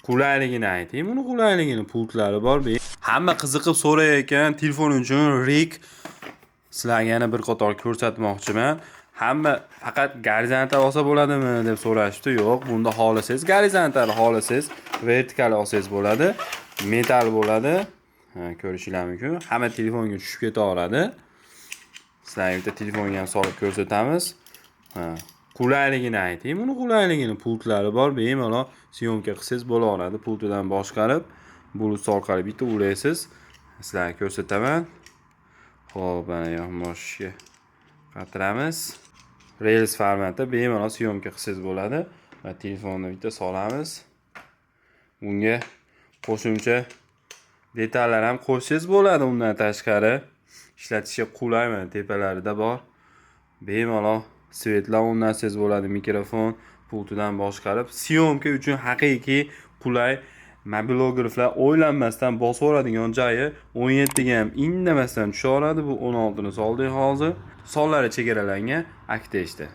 Qulayligini ayting. Buni qulayligini pultlari bor. Hamma qiziqib so'rayotgan telefon uchun rig sizlarga yana bir qator ko'rsatmoqchiman. Hamma faqat gorizontal olsa bo'ladimi deb so'rashdi. Yo'q, bunda xohlasangiz gorizontal, xohlasangiz vertikal olsangiz bo'ladi. Metal bo'ladi. Ko'rishingiz mumkin. Hamma telefonga tushib ketaveradi. Sizlarga bitta telefonga ham solib ko'rsatamiz. Qulayligini ayting. Buni qulayligini pultlari bor. Bemalol syomka qilsangiz bo'laveradi. Pultidan boshqarib, Bluetooth orqali bitta ulaysiz. Sizlarga ko'rsataman. Xo'p, mana yonboshga qatiramiz. Reels formatda bemalol syomka qilsangiz bo'ladi. Va telefonni bitta solamiz. Bunga qo'shimcha detallar ham qo'shsangiz bo'ladi. Undan tashqari ishlatishga qulay, mana tepalarida bor. Bemalol svetlar o'rnatsangiz bo'ladi. Mikrofon pultidan boshqarib, syomka uchun haqiqiy qulay. Mobilograflar o'ylanmasdan bosaveradigan joyi 17 ga ham indamasdan tushaveradi. Bu 16 ni soldik hozir. Sonlari chegaralangan Acteshda.